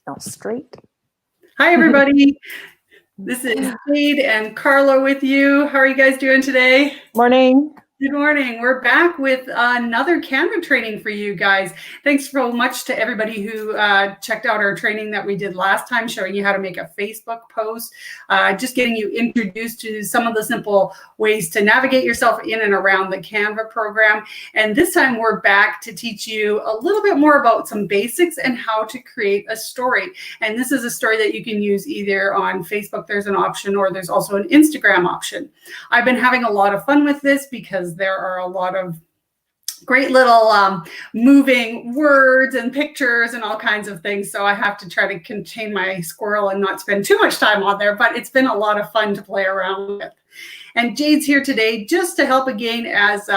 Now straight. Hi, everybody. This is Jade and Carla with you. How are you guys doing today? Morning. Good morning. We're back with another Canva training for you guys. Thanks so much to everybody who checked out our training that we did last time, showing you how to make a Facebook post, just getting you introduced to some of the simple ways to navigate yourself in and around the Canva program. And this time we're back to teach you a little bit more about some basics and how to create a story. And this is a story that you can use either on Facebook, there's an option, or there's also an Instagram option. I've been having a lot of fun with this because there are a lot of great little moving words and pictures and all kinds of things. So I have to try to contain my squirrel and not spend too much time on there, but it's been a lot of fun to play around with. And Jade's here today just to help again as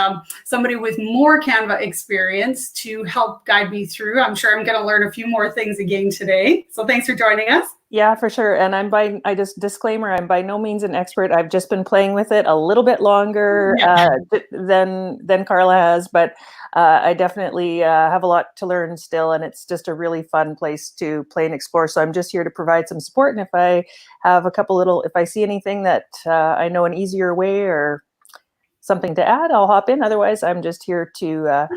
somebody with more Canva experience to help guide me through. I'm sure I'm going to learn a few more things again today. So thanks for joining us. Yeah, for sure. And I just disclaimer, I'm by no means an expert. I've just been playing with it a little bit longer than Carla has, but I definitely have a lot to learn still. And it's just a really fun place to play and explore. So I'm just here to provide some support. And if I have if I see anything that I know an easier way or something to add, I'll hop in. Otherwise, I'm just here to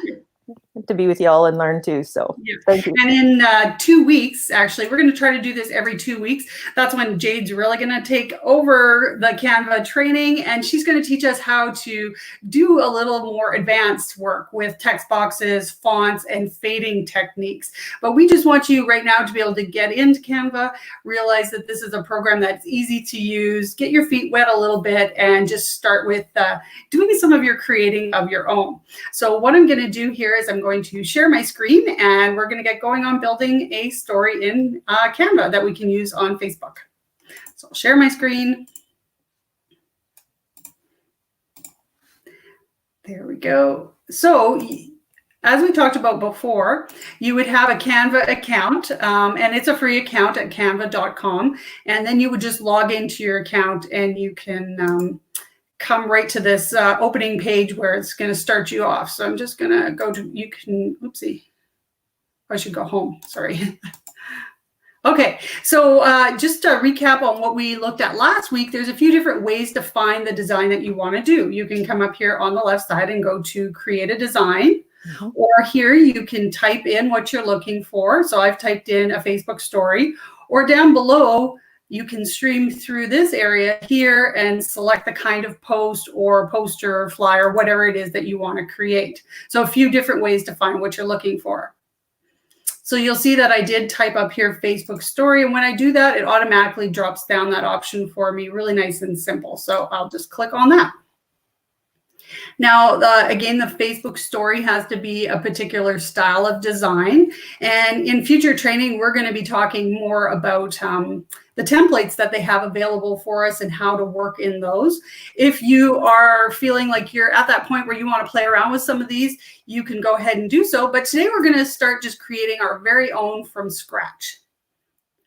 be with y'all and learn too. So thank you. And in 2 weeks, actually, we're going to try to do this every 2 weeks. That's when Jade's really going to take over the Canva training, and she's going to teach us how to do a little more advanced work with text boxes, fonts, and fading techniques. But we just want you right now to be able to get into Canva, realize that this is a program that's easy to use, get your feet wet a little bit, and just start with doing some of your creating of your own. So what I'm going to do here is I'm going to share my screen, and we're going to get going on building a story in Canva that we can use on Facebook. So I'll share my screen. There we go. So as we talked about before, you would have a Canva account, and it's a free account at canva.com. And then you would just log into your account, and you can come right to this opening page where it's going to start you off. So I'm just going to go to, oopsie, I should go home, sorry. Okay, so just to recap on what we looked at last week, there's a few different ways to find the design that you want to do. You can come up here on the left side and go to create a design. Or here you can type in what you're looking for. So I've typed in a Facebook story, or down below, you can stream through this area here and select the kind of post or poster or flyer, whatever it is that you want to create. So a few different ways to find what you're looking for. So you'll see that I did type up here Facebook story. And when I do that, it automatically drops down that option for me, really nice and simple. So I'll just click on that. Now, again, the Facebook story has to be a particular style of design. And in future training, we're going to be talking more about the templates that they have available for us and how to work in those. If you are feeling like you're at that point where you want to play around with some of these, you can go ahead and do so. But today we're going to start just creating our very own from scratch.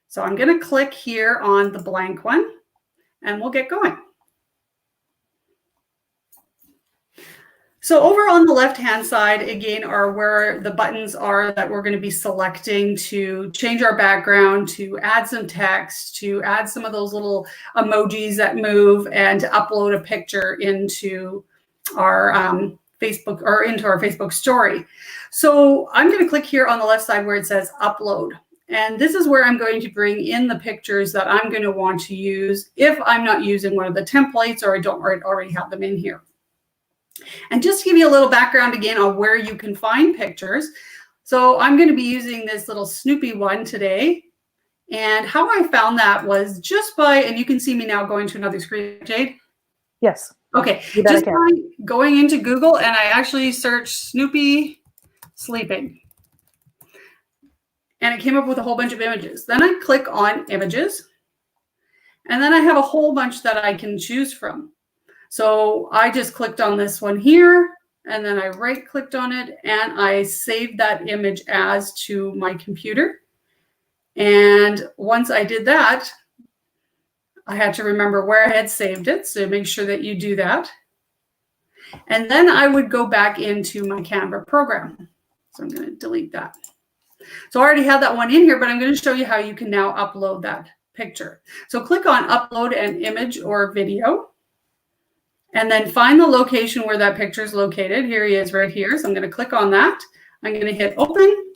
So I'm going to click here on the blank one, and we'll get going. So over on the left-hand side, again, are where the buttons are that we're going to be selecting to change our background, to add some text, to add some of those little emojis that move, and to upload a picture into our Facebook or into our Facebook story. So I'm going to click here on the left side where it says upload. And this is where I'm going to bring in the pictures that I'm going to want to use if I'm not using one of the templates or I don't already have them in here. And just to give you a little background again on where you can find pictures. So I'm going to be using this little Snoopy one today. And how I found that was just by, and you can see me now going to another screen, Jade? Yes. Okay, just by going into Google, and I actually searched Snoopy sleeping. And it came up with a whole bunch of images. Then I click on images. And then I have a whole bunch that I can choose from. So I just clicked on this one here, and then I right-clicked on it, and I saved that image as to my computer. And once I did that, I had to remember where I had saved it, so make sure that you do that. And then I would go back into my Canva program. So I'm going to delete that. So I already have that one in here, but I'm going to show you how you can now upload that picture. So click on upload an image or video, and then find the location where that picture is located. Here he is right here. So I'm going to click on that. I'm going to hit open,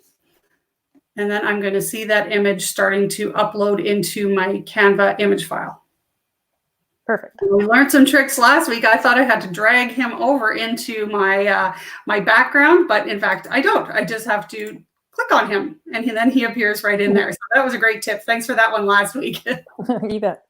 and then I'm going to see that image starting to upload into my Canva image file. Perfect. We learned some tricks last week. I thought I had to drag him over into my my background, but in fact, I don't. I just have to click on him, and then he appears right in there. So that was a great tip. Thanks for that one last week. You bet.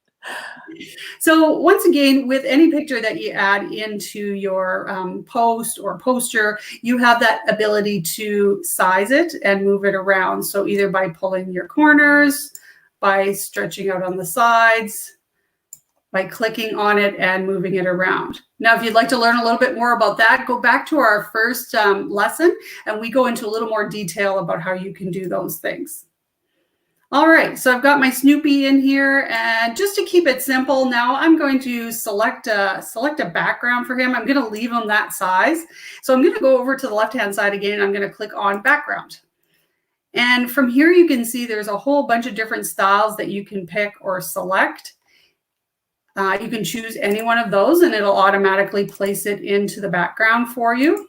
So once again, with any picture that you add into your post or poster, you have that ability to size it and move it around. So either by pulling your corners, by stretching out on the sides, by clicking on it and moving it around. Now, if you'd like to learn a little bit more about that, go back to our first lesson, and we go into a little more detail about how you can do those things. All right, so I've got my Snoopy in here, and just to keep it simple, now I'm going to select a background for him. I'm going to leave him that size. So I'm going to go over to the left-hand side again, and I'm going to click on background. And from here, you can see there's a whole bunch of different styles that you can pick or select. You can choose any one of those, and it'll automatically place it into the background for you.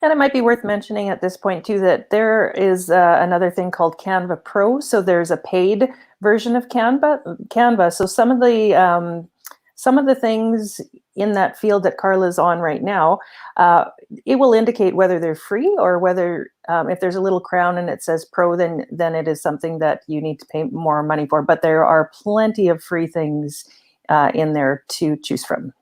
And it might be worth mentioning at this point too that there is another thing called Canva Pro. So there's a paid version of Canva. So some of the things in that field that Carla's on right now, it will indicate whether they're free or whether if there's a little crown and it says Pro, then it is something that you need to pay more money for. But there are plenty of free things in there to choose from.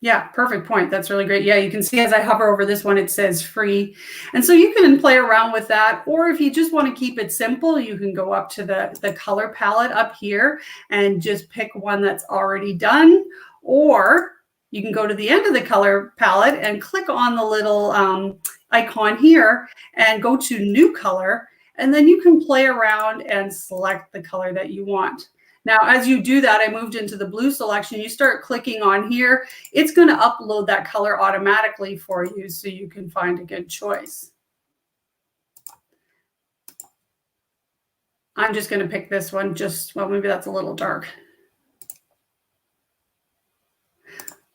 Yeah, perfect point. That's really great. Yeah, you can see as I hover over this one, it says free. And so you can play around with that. Or if you just want to keep it simple, you can go up to the color palette up here and just pick one that's already done. Or you can go to the end of the color palette and click on the little icon here and go to new color. And then you can play around and select the color that you want. Now, as you do that, I moved into the blue selection. You start clicking on here. It's going to upload that color automatically for you so you can find a good choice. I'm just going to pick this one. Well, maybe that's a little dark.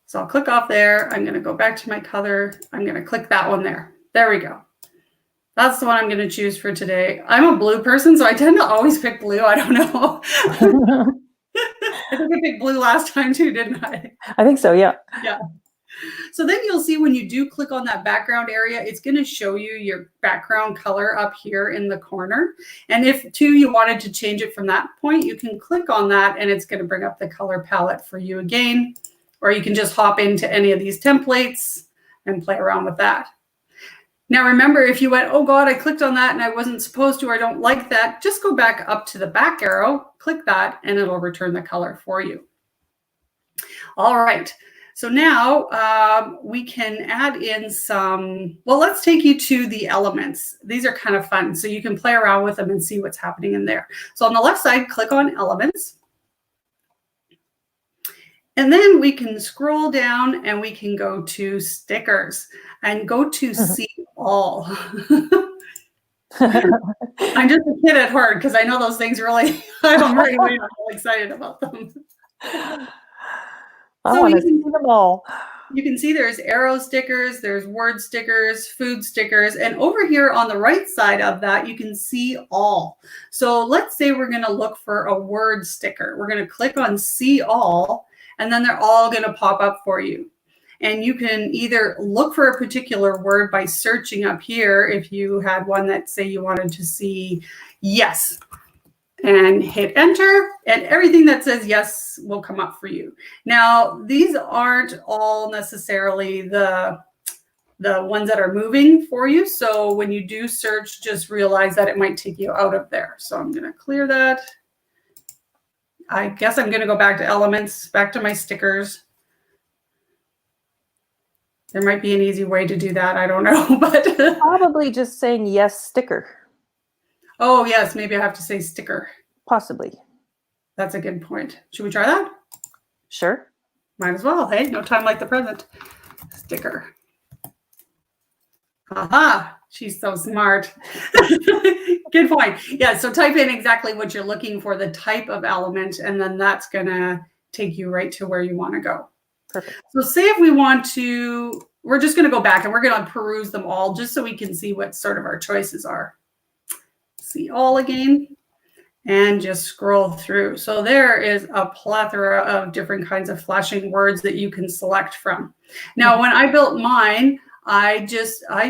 So I'll click off there. I'm going to go back to my color. I'm going to click that one there. There we go. That's the one I'm going to choose for today. I'm a blue person, so I tend to always pick blue. I don't know. I think I picked blue last time too, didn't I? I think so, yeah. Yeah. So then you'll see when you do click on that background area, it's going to show you your background color up here in the corner. And if too you wanted to change it from that point, you can click on that and it's going to bring up the color palette for you again. Or you can just hop into any of these templates and play around with that. Now, remember, if you went, oh God, I clicked on that and I wasn't supposed to, or I don't like that, just go back up to the back arrow, click that, and it'll return the color for you. All right. So now we can add in some, well, let's take you to the elements. These are kind of fun. So you can play around with them and see what's happening in there. So on the left side, click on elements. And then we can scroll down and we can go to stickers and go to see all. I'm just a kid at heart because I know those things really, I'm really excited about them. I want to see them all. You can see there's arrow stickers, there's word stickers, food stickers, and over here on the right side of that, you can see all. So let's say we're going to look for a word sticker. We're going to click on see all, and then they're all going to pop up for you. And you can either look for a particular word by searching up here if you had one that say you wanted to see yes, and hit enter, and everything that says yes will come up for you. Now, these aren't all necessarily the ones that are moving for you. So when you do search, just realize that it might take you out of there. So I'm going to clear that. I guess I'm going to go back to elements, back to my stickers. There might be an easy way to do that. I don't know, but probably just saying yes, sticker. Oh, yes. Maybe I have to say sticker. Possibly. That's a good point. Should we try that? Sure. Might as well. Hey, no time like the present. Sticker. Aha. She's so smart. Good point. Yeah, so type in exactly what you're looking for, the type of element, and then that's going to take you right to where you want to go. Perfect. So say if we want to, we're just going to go back and we're going to peruse them all just so we can see what sort of our choices are. See all again and just scroll through. So there is a plethora of different kinds of flashing words that you can select from. Now, when I built mine, I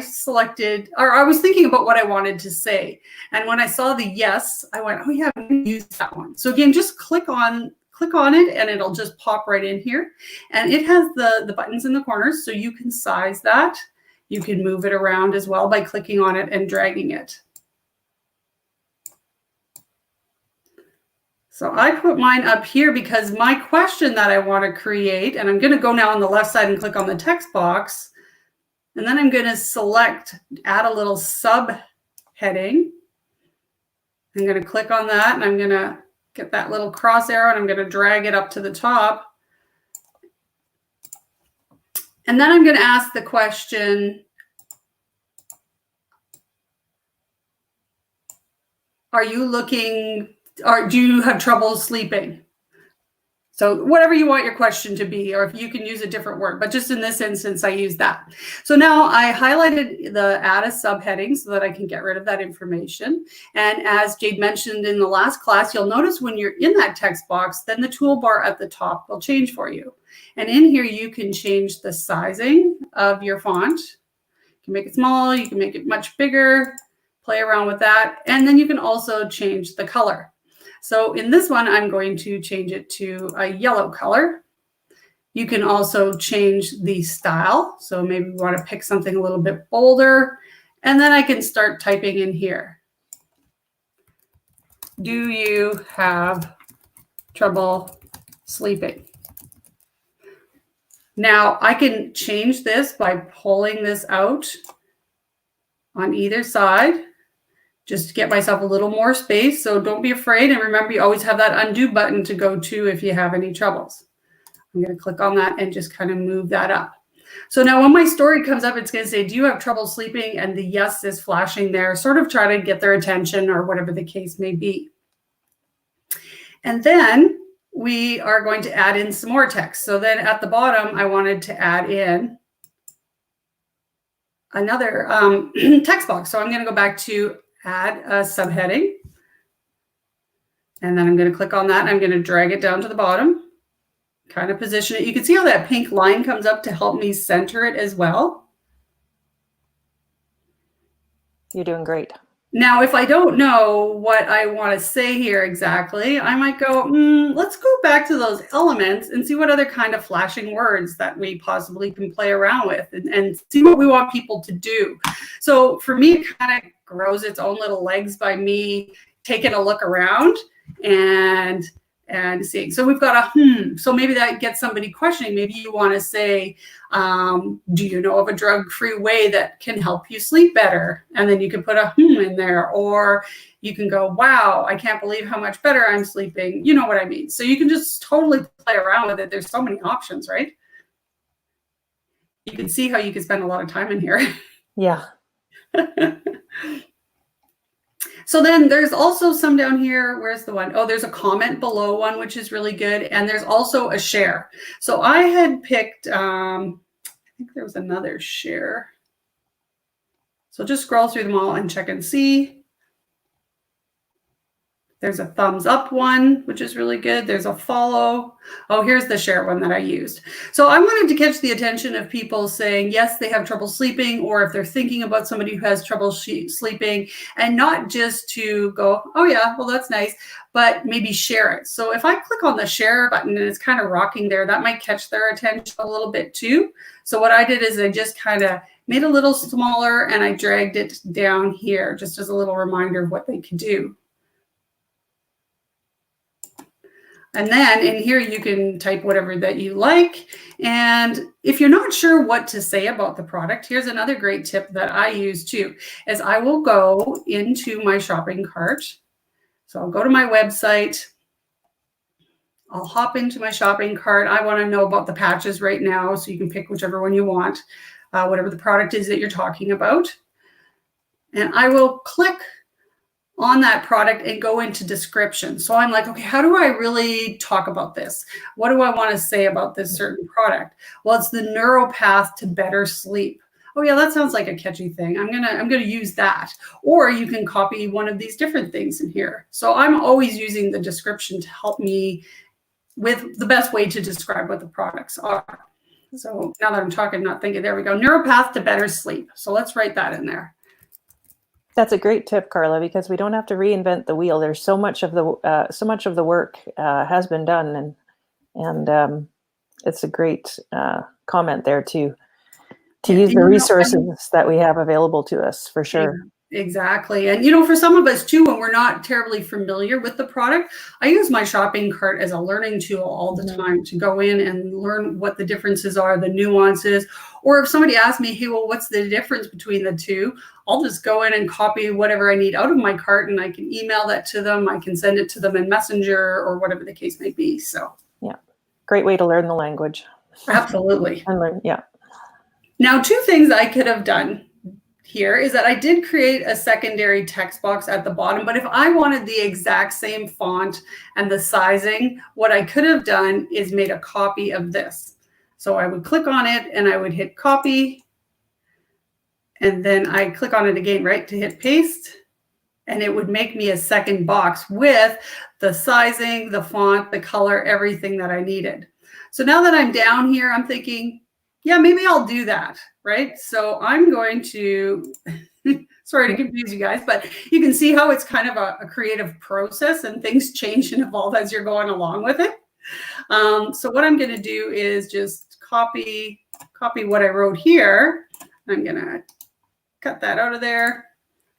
selected, or I was thinking about what I wanted to say. And when I saw the yes, I went, oh yeah, I'm going to use that one. So again, just click on it and it'll just pop right in here. And it has the buttons in the corners, so you can size that. You can move it around as well by clicking on it and dragging it. So I put mine up here because my question that I want to create, and I'm going to go now on the left side and click on the text box. And then I'm going to select, add a little subheading. I'm going to click on that and I'm going to get that little cross arrow and I'm going to drag it up to the top. And then I'm going to ask the question, are you looking, or do you have trouble sleeping? So whatever you want your question to be, or if you can use a different word, but just in this instance, I use that. So now I highlighted the add a subheading so that I can get rid of that information. And as Jade mentioned in the last class, you'll notice when you're in that text box, then the toolbar at the top will change for you. And in here, you can change the sizing of your font. You can make it small, you can make it much bigger, play around with that. And then you can also change the color. So in this one, I'm going to change it to a yellow color. You can also change the style. So maybe we want to pick something a little bit bolder. And then I can start typing in here. Do you have trouble sleeping? Now I can change this by pulling this out on either side, just to get myself a little more space. So don't be afraid. And remember, you always have that undo button to go to if you have any troubles. I'm going to click on that and just kind of move that up. So now when my story comes up, it's going to say, do you have trouble sleeping? And the yes is flashing there, sort of try to get their attention or whatever the case may be. And then we are going to add in some more text. So then at the bottom, I wanted to add in another text box. So I'm going to go back to add a subheading. And then I'm going to click on that and I'm going to drag it down to the bottom, kind of position it. You can see how that pink line comes up to help me center it as well. You're doing great. Now, if I don't know what I want to say here exactly, I might go, let's go back to those elements and see what other kind of flashing words that we possibly can play around with and see what we want people to do. So for me, it kind of grows its own little legs by me taking a look around and seeing. So we've got a so maybe that gets somebody questioning. Maybe you want to say, do you know of a drug-free way that can help you sleep better? And then you can put a in there, or you can go, wow, I can't believe how much better I'm sleeping. You know what I mean? So you can just totally play around with it. There's so many options, right? You can see how you can spend a lot of time in here. Yeah. So then there's also some down here. Where's the one? Oh, there's a comment below one, which is really good. And there's also a share. So I had picked, I think there was another share. So just scroll through them all and check and see. There's a thumbs up one, which is really good. There's a follow. Oh, here's the share one that I used. So I wanted to catch the attention of people saying, yes, they have trouble sleeping, or if they're thinking about somebody who has trouble sleeping, and not just to go, oh yeah, well, that's nice, but maybe share it. So if I click on the share button and it's kind of rocking there, that might catch their attention a little bit too. So what I did is I just kind of made it a little smaller and I dragged it down here just as a little reminder of what they could do. And then in here, you can type whatever that you like. And if you're not sure what to say about the product, here's another great tip that I use too, is I will go into my shopping cart. So I'll go to my website. I'll hop into my shopping cart. I want to know about the patches right now, so you can pick whichever one you want, whatever the product is that you're talking about. and I will click on that product and go into description. So I'm like, okay, how do I really talk about this? What do I want to say about this certain product? Well, it's the neural path to better sleep. Oh yeah, that sounds like a catchy thing. I'm gonna use that. Or you can copy one of these different things in here. So I'm always using the description to help me with the best way to describe what the products are. So now that I'm talking, not thinking, there we go. Neural path to better sleep. So let's write that in there. That's a great tip, Carla, because we don't have to reinvent the wheel. There's so much of the work has been done, and it's a great comment there to use the resources that we have available to us, for sure. Exactly. And, for some of us too, when we're not terribly familiar with the product, I use my shopping cart as a learning tool all the time to go in and learn what the differences are, the nuances. Or if somebody asks me, hey, well, what's the difference between the two? I'll just go in and copy whatever I need out of my cart, and I can email that to them. I can send it to them in Messenger or whatever the case may be. So yeah, great way to learn the language. Absolutely. And learn, yeah. Now, two things I could have done here is that I did create a secondary text box at the bottom, but if I wanted the exact same font and the sizing, what I could have done is made a copy of this. So I would click on it and I would hit copy, and then I click on it again, right, to hit paste, and it would make me a second box with the sizing, the font, the color, everything that I needed. So now that I'm down here, I'm thinking, yeah, maybe I'll do that, right? So I'm going to, sorry to confuse you guys, but you can see how it's kind of a creative process and things change and evolve as you're going along with it. So what I'm going to do is just copy what I wrote here. I'm going to cut that out of there.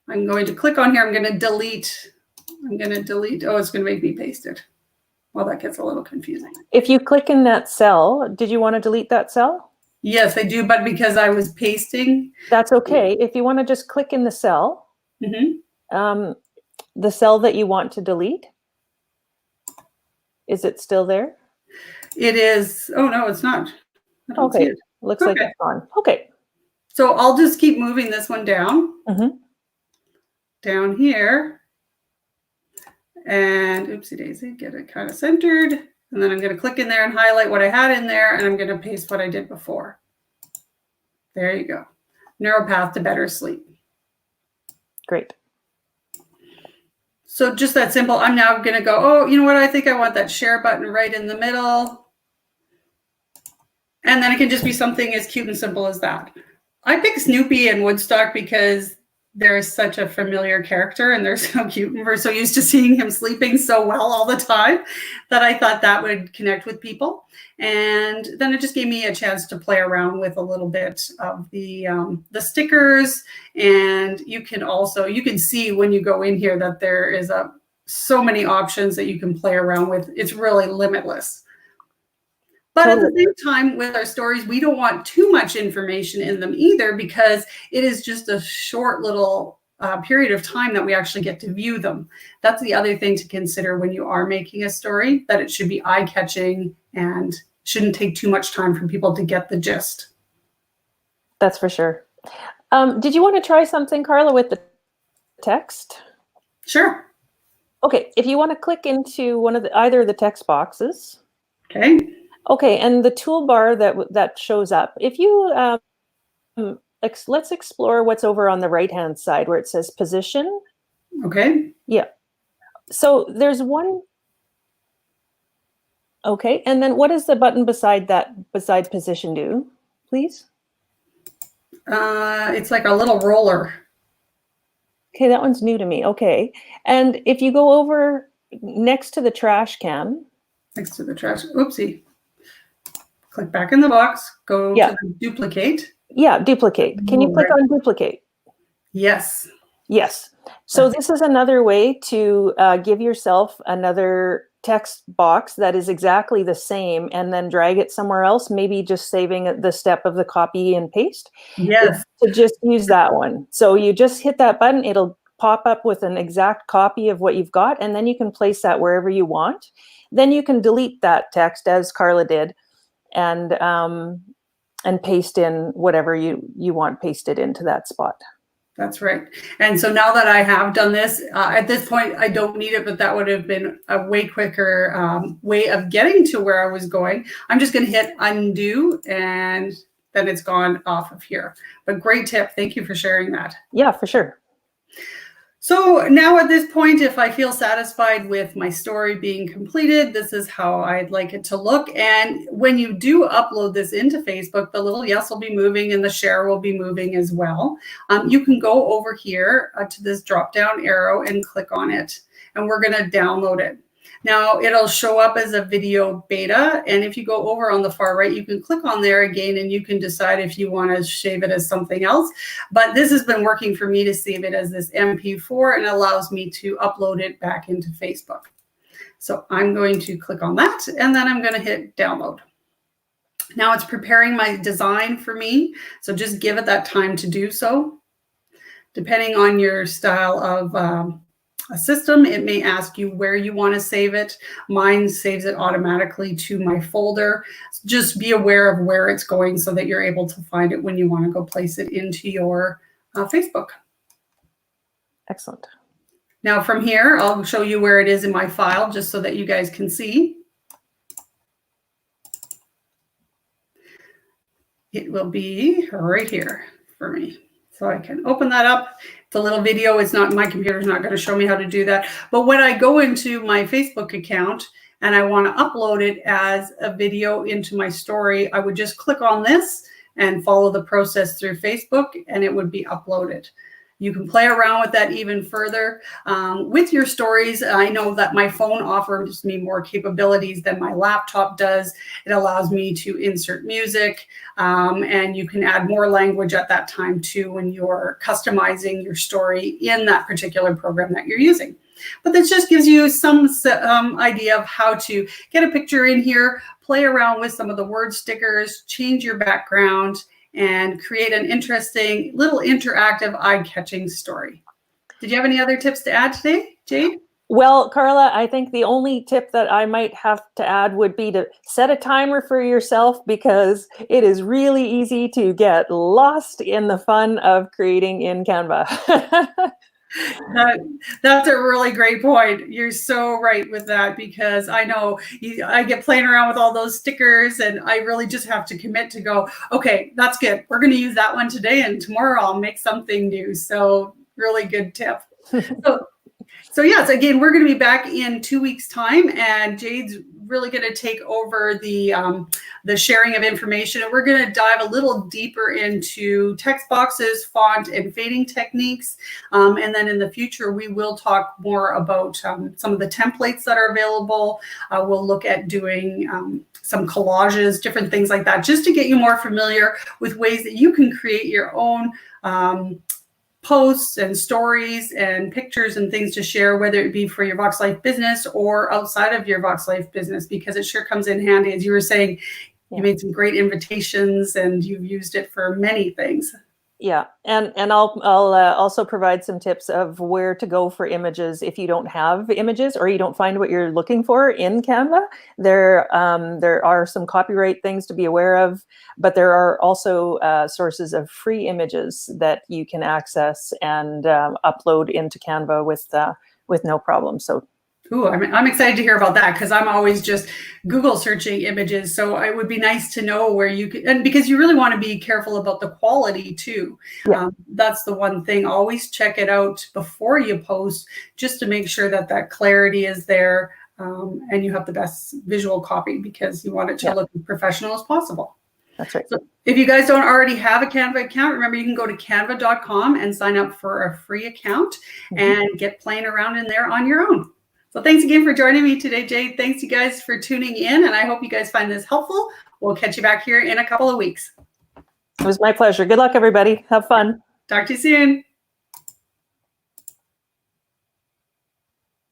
I'm going to click on here. I'm going to delete. Oh, it's going to make me paste it. Well, that gets a little confusing. If you click in that cell, did you want to delete that cell? Yes, I do, but because I was pasting. That's okay. If you want to just click in the cell, the cell that you want to delete, is it still there? It is. Oh, no, it's not. I don't see it. Looks like it's gone. Okay. So I'll just keep moving this one down. Down here. And oopsie daisy, get it kind of centered. And then I'm going to click in there and highlight what I had in there, and I'm going to paste what I did before. There you go. Neural path to better sleep. Great. So just that simple. I'm now going to go, oh, you know what? I think I want that share button right in the middle. And then it can just be something as cute and simple as that. I picked Snoopy and Woodstock because they're such a familiar character and they're so cute, and we're so used to seeing him sleeping so well all the time that I thought that would connect with people. And then it just gave me a chance to play around with a little bit of the stickers. And you can see when you go in here that there is so many options that you can play around with. It's really limitless. But at the same time, with our stories, we don't want too much information in them either, because it is just a short little period of time that we actually get to view them. That's the other thing to consider when you are making a story, that it should be eye-catching and shouldn't take too much time for people to get the gist. That's for sure. Did you want to try something, Carla, with the text? Sure. Okay, if you want to click into either of the text boxes. Okay. Okay, and the toolbar that shows up, if you, let's explore what's over on the right-hand side where it says position. Okay. Yeah. So there's one. Okay, and then what does the button beside position do, please? It's like a little roller. Okay, that one's new to me. Okay, and if you go over next to the trash can. Next to the trash, oopsie. Click back in the box, go to the duplicate. Yeah, duplicate. Can you click on duplicate? Yes. Yes. So this is another way to give yourself another text box that is exactly the same, and then drag it somewhere else, maybe just saving the step of the copy and paste. Yes. To just use that one. So you just hit that button, it'll pop up with an exact copy of what you've got, and then you can place that wherever you want. Then you can delete that text, as Carla did, and paste in whatever you want pasted into that spot. That's right. And so now that I have done this, at this point, I don't need it, but that would have been a way quicker way of getting to where I was going. I'm just going to hit undo, and then it's gone off of here. But great tip. Thank you for sharing that. Yeah, for sure. So now at this point, if I feel satisfied with my story being completed, this is how I'd like it to look. And when you do upload this into Facebook, the little yes will be moving and the share will be moving as well. You can go over here to this drop-down arrow and click on it. And we're going to download it. Now it'll show up as a video beta. And if you go over on the far right, you can click on there again and you can decide if you want to save it as something else. But this has been working for me to save it as this MP4 and allows me to upload it back into Facebook. So I'm going to click on that and then I'm going to hit download. Now it's preparing my design for me. So just give it that time to do so. Depending on your style of a system, it may ask you where you want to save it. Mine saves it automatically to my folder. Just be aware of where it's going so that you're able to find it when you want to go place it into your Facebook. Excellent. Now from here, I'll show you where it is in my file just so that you guys can see. It will be right here for me. So I can open that up. It's a little video. It's not, my computer's not going to show me how to do that. But when I go into my Facebook account and I want to upload it as a video into my story, I would just click on this and follow the process through Facebook and it would be uploaded. You can play around with that even further. With your stories, I know that my phone offers me more capabilities than my laptop does. It allows me to insert music, and you can add more language at that time too when you're customizing your story in that particular program that you're using. But this just gives you some idea of how to get a picture in here, play around with some of the word stickers, change your background, and create an interesting little interactive eye-catching story. Did you have any other tips to add today, Jade? Well, Carla, I think the only tip that I might have to add would be to set a timer for yourself, because it is really easy to get lost in the fun of creating in Canva. That's a really great point. You're so right with that, because I know I get playing around with all those stickers and I really just have to commit to go, okay, that's good. We're going to use that one today and tomorrow I'll make something new. So really good tip. So yes, again, we're going to be back in 2 weeks' time, and Jade's really going to take over the sharing of information, and we're going to dive a little deeper into text boxes, font, and fading techniques. And then in the future, we will talk more about some of the templates that are available. We'll look at doing some collages, different things like that, just to get you more familiar with ways that you can create your own posts and stories and pictures and things to share, whether it be for your Vox Life business or outside of your Vox Life business, because it sure comes in handy. As you were saying, you made some great invitations and you've used it for many things. Yeah, and I'll also provide some tips of where to go for images if you don't have images or you don't find what you're looking for in Canva. There are some copyright things to be aware of, but there are also sources of free images that you can access and upload into Canva with no problem. So. Ooh, I'm excited to hear about that, because I'm always just Google searching images. So it would be nice to know where you could, and because you really want to be careful about the quality too. Yeah. That's the one thing. Always check it out before you post, just to make sure that that clarity is there and you have the best visual copy, because you want it to look as professional as possible. That's right. So if you guys don't already have a Canva account, remember you can go to canva.com and sign up for a free account and get playing around in there on your own. So thanks again for joining me today, Jade. Thanks you guys for tuning in, and I hope you guys find this helpful. We'll catch you back here in a couple of weeks. It was my pleasure. Good luck, everybody. Have fun. Talk to you soon.